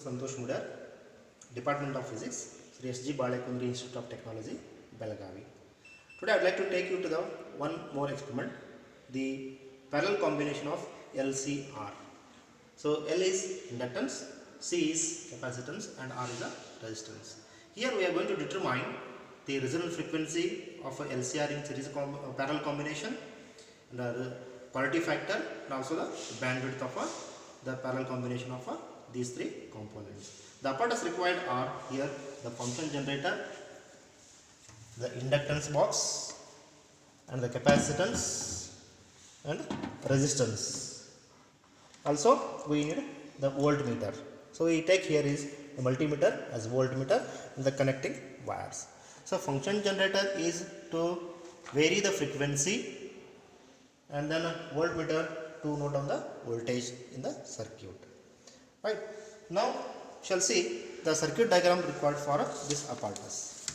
Santosh Mudar, Department of Physics, Sri S.G. Balekundri Institute of Technology, Belagavi. Today I would like to take you to the one more experiment, the parallel combination of LCR. So L is inductance, C is capacitance and R is the resistance. Here we are going to determine the resonant frequency of a LCR in series parallel combination, the quality factor and also the bandwidth of the parallel combination of these three components. The apparatus required are here the function generator, the inductance box and the capacitance and resistance. Also we need the voltmeter. So we take here is the multimeter as voltmeter and the connecting wires. So function generator is to vary the frequency and then voltmeter to note down the voltage in the circuit. Right. Now shall see the circuit diagram required for this apparatus.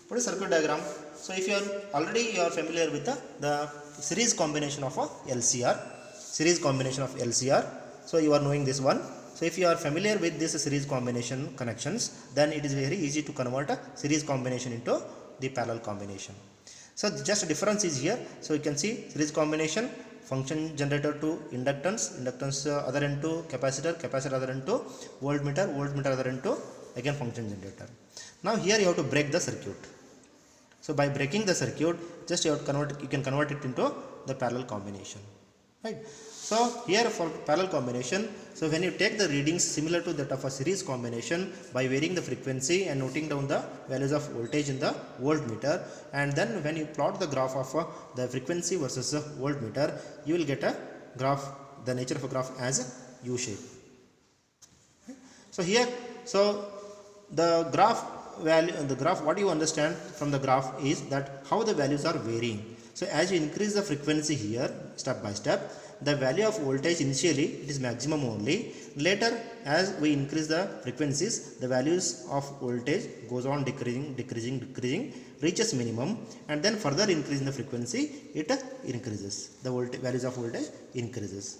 What is circuit diagram? So if you are familiar with the series combination of LCR, so you are knowing this one. So if you are familiar with this series combination connections, then it is very easy to convert a series combination into the parallel combination. So just a difference is here. So you can see series combination, function generator to inductance other end to capacitor other end to voltmeter other end to again function generator. Now here you have to break the circuit. So by breaking the circuit, just you can convert it into the parallel combination, right? So here for parallel combination, so when you take the readings similar to that of a series combination by varying the frequency and noting down the values of voltage in the voltmeter, and then when you plot the graph of the frequency versus voltmeter, you will get a graph, the nature of a graph as U shape. So here, so the graph value, what you understand from the graph is that how the values are varying. So as you increase the frequency here step by step, the value of voltage initially it is maximum only. Later as we increase the frequencies, the values of voltage goes on decreasing, reaches minimum, and then further increase in the frequency it increases. The values of voltage increases,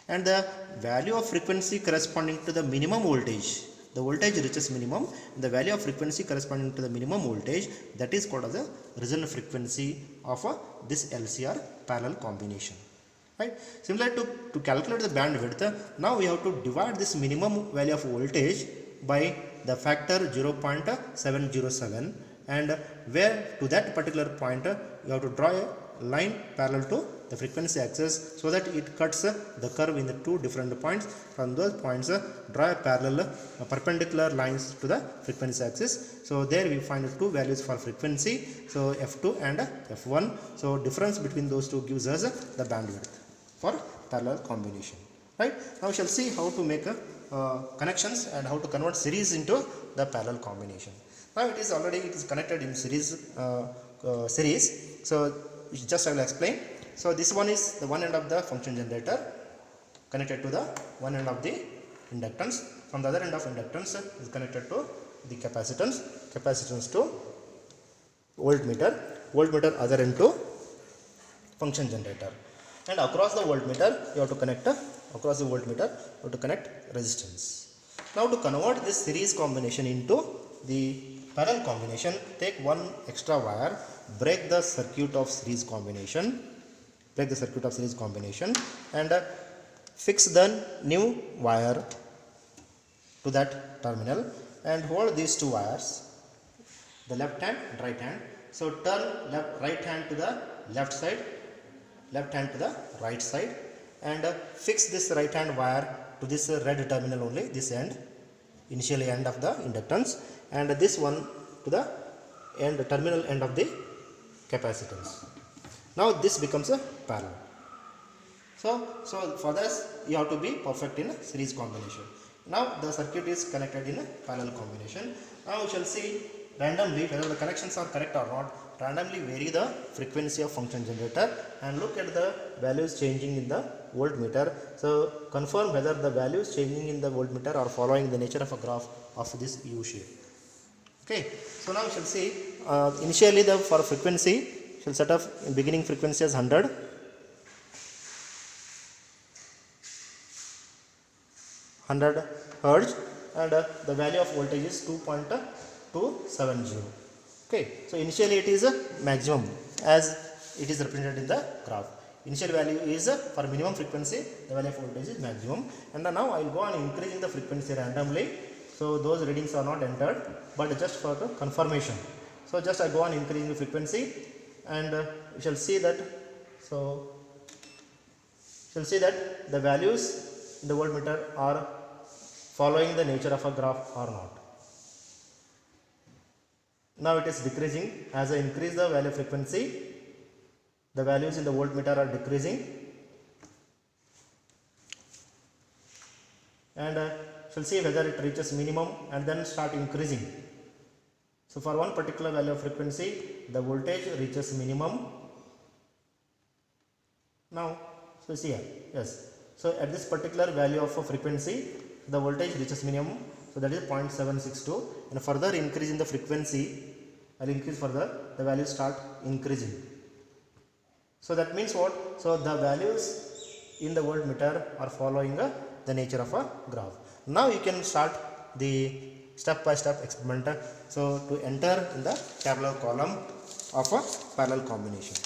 and the value of frequency corresponding to the minimum voltage, the voltage reaches minimum, and the value of frequency corresponding to the minimum voltage, that is called as a resonant frequency of this LCR parallel combination. Right. Similar to calculate the bandwidth, now we have to divide this minimum value of voltage by the factor 0.707, and where to that particular point you have to draw a line parallel to the frequency axis so that it cuts the curve in the two different points. From those points draw a parallel perpendicular lines to the frequency axis. So there we find two values for frequency, so F2 and F1. So difference between those two gives us the bandwidth for parallel combination. Right. Now we shall see how to make connections and how to convert series into the parallel combination. Now it is connected in series. So just I will explain. So this one is the one end of the function generator connected to the one end of the inductance. From the other end of inductance is connected to the capacitance to voltmeter other end to function generator. And across the voltmeter you have to connect resistance. Now to convert this series combination into the parallel combination, take one extra wire, break the circuit of series combination, and fix the new wire to that terminal and hold these two wires, the left hand and right hand. So turn right hand to the left side, left hand to the right side, and fix this right hand wire to this red terminal only, this end, initially end of the inductance, and this one to the terminal end of the capacitance. Now this becomes a parallel. So for this you have to be perfect in a series combination. Now the circuit is connected in a parallel combination. Now we shall see randomly whether the connections are correct or not. Randomly vary the frequency of function generator and look at the values changing in the voltmeter. So confirm whether the values changing in the voltmeter are following the nature of a graph of this U shape. Okay. So now we shall see initially for frequency shall set up in beginning frequency as 100. Hertz, and the value of voltage is 2.270. Okay, so initially it is a maximum as it is represented in the graph. Initial value is for minimum frequency, the value of voltage is maximum, and now I will go on increasing the frequency randomly. So those readings are not entered, but just for the confirmation. So just I go on increasing the frequency, and we shall see that. So shall see that the values in the voltmeter are following the nature of a graph or not. Now it is decreasing. As I increase the value of frequency, the values in the voltmeter are decreasing, and shall see whether it reaches minimum and then start increasing. So for one particular value of frequency, the voltage reaches minimum. Now, so see here, yes. So at this particular value of a frequency, the voltage reaches minimum. So that is 0.762, and further increasing the frequency, I will increase further, the values start increasing. So that means what? So the values in the voltmeter are following the nature of a graph. Now you can start the step-by-step experiment. So to enter in the tabular column of a parallel combination.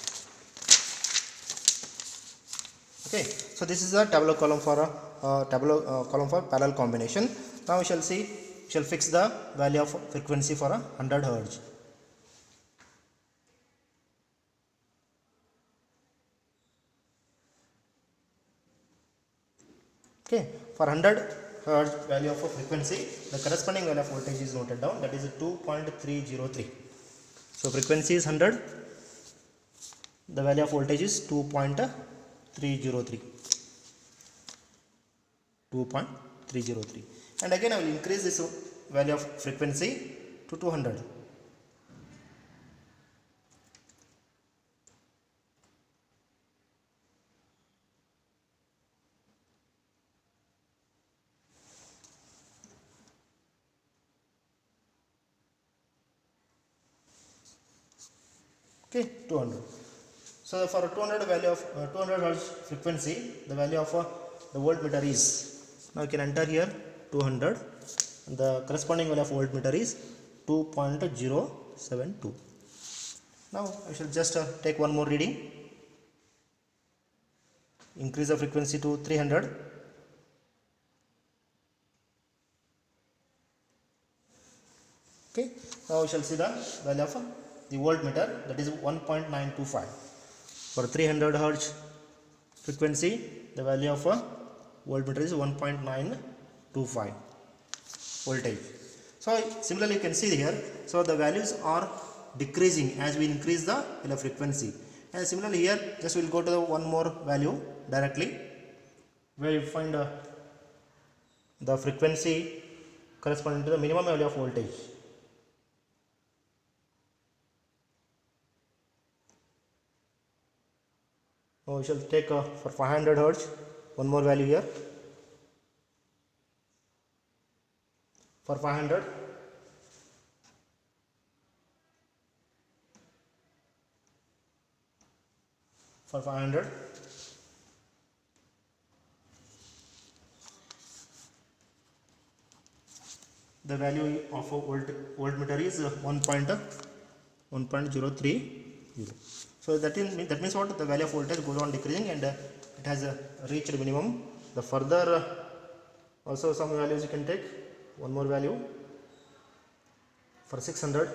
Okay, so this is a tabular column for parallel combination. Now we shall see, we shall fix the value of frequency for 100 Hz. Okay, for 100 Hz value of a frequency, the corresponding value of voltage is noted down, that is 2.303. So frequency is 100, the value of voltage is 2.303. 2.303, and again I will increase this value of frequency to 200. Okay, 200. So for a 200 value of 200 Hz frequency, the value of the voltmeter is, now you can enter here 200, and the corresponding value of voltmeter is 2.072. Now I shall just take one more reading, increase the frequency to 300. Okay, now we shall see the value of the voltmeter, that is 1.925. For 300 Hz frequency, the value of voltmeter is 1.925 voltage. So similarly you can see here, so the values are decreasing as we increase the value of frequency, and similarly here just we will go to the one more value directly, where you find the frequency corresponding to the minimum value of voltage. Now we shall take for 500 Hz one more value here. For 500, the value of a voltmeter is 1.030. So that means what? The value of voltage goes on decreasing, and it has reached minimum. The further also some values you can take. One more value for 600.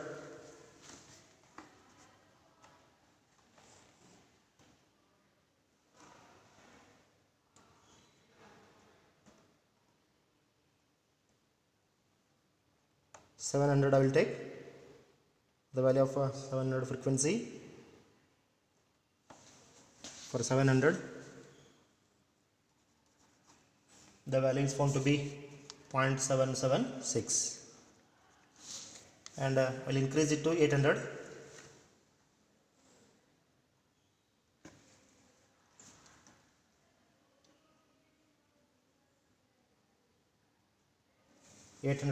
I will take the value of 700 frequency. For 700, the value is found to be 0.776, and I will increase it to 800.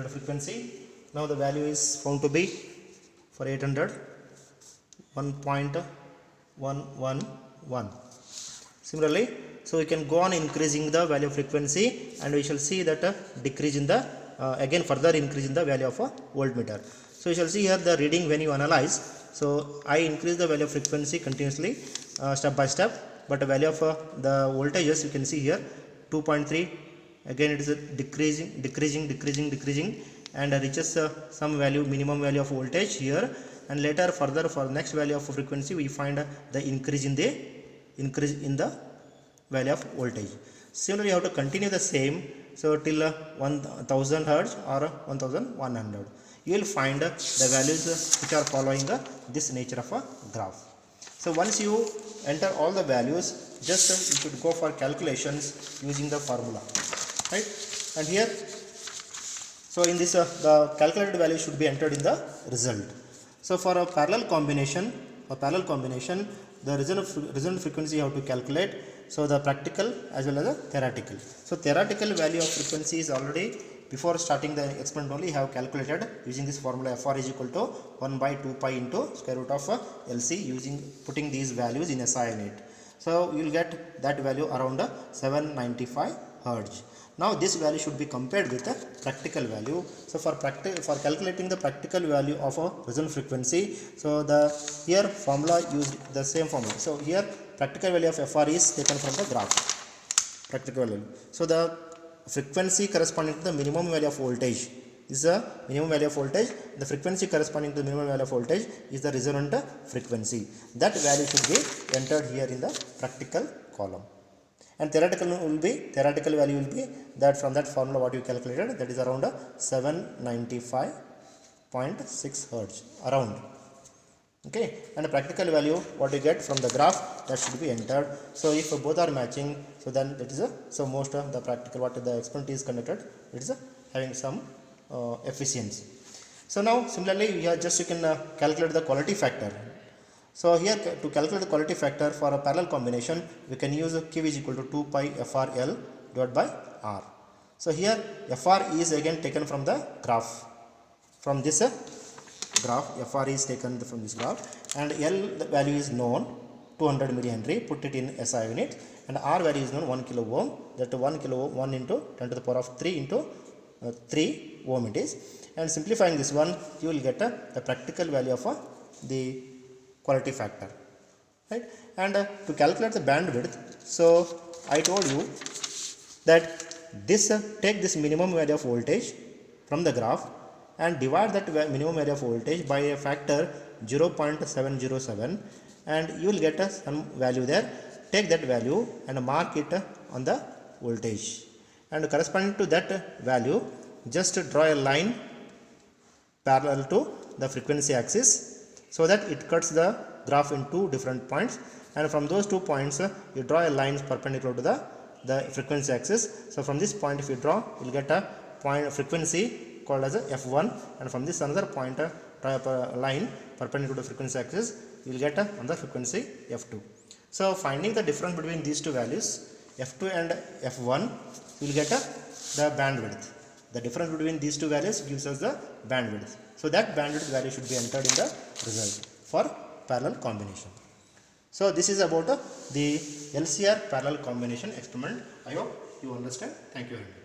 Frequency. Now the value is found to be for 800 1.111. Similarly, so we can go on increasing the value of frequency, and we shall see that decrease in the again further increase in the value of a voltmeter. So you shall see here the reading when you analyze. So I increase the value of frequency continuously step by step, but the value of the voltages you can see here 2.3, again it is decreasing and reaches some value, minimum value of voltage here, and later further for next value of frequency we find the increase in the value of voltage. Similarly you have to continue the same, so till 1000 hertz or 1100 you will find the values which are following this nature of a graph. So once you enter all the values, just you should go for calculations using the formula, right? And here, so in this the calculated value should be entered in the result. So for a parallel combination, the resonant frequency you have to calculate. So the practical as well as the theoretical. So theoretical value of frequency is already before starting the experiment only have calculated using this formula. Fr is equal to 1 by 2 pi into square root of LC, putting these values in SI unit. So you will get that value around 795 hertz. Now this value should be compared with the practical value. So for calculating the practical value of a resonant frequency, so here formula used the same formula. So here practical value of Fr is taken from the graph. Practical value. So the frequency corresponding to the minimum value of voltage is the minimum value of voltage. The frequency corresponding to the minimum value of voltage is the resonant frequency. That value should be entered here in the practical column. And theoretical value will be that from that formula what you calculated, that is around 795.6 hertz around. Okay, and the practical value what you get from the graph, that should be entered. So if both are matching, so then that is so most of the practical what the experiment is conducted, it is having some efficiency. So now similarly you can calculate the quality factor. So here to calculate the quality factor for a parallel combination, we can use Q is equal to 2 pi FRL divided by R. So here FR is again taken from the graph. From this graph, FR is taken from this graph, and L the value is known 200 millihenry, put it in SI unit, and R value is known 1 kilo ohm, that 1 kilo ohm 1 into 10 to the power of 3 into 3 ohm it is. And simplifying this one, you will get the practical value of the quality factor, right? And to calculate the bandwidth, so I told you that this take this minimum value of voltage from the graph and divide that minimum value of voltage by a factor 0.707, and you will get some value there. Take that value and mark it on the voltage, and corresponding to that value just draw a line parallel to the frequency axis, so that it cuts the graph in two different points, and from those 2 points you draw a line perpendicular to the frequency axis. So from this point if you draw, you will get a point frequency called as a F1, and from this another point draw a line perpendicular to the frequency axis, you will get another frequency F2. So finding the difference between these two values F2 and F1, you will get the bandwidth. The difference between these two values gives us the bandwidth. So that bandwidth value should be entered in the result for parallel combination. So this is about the LCR parallel combination experiment. I hope you understand. Thank you very much.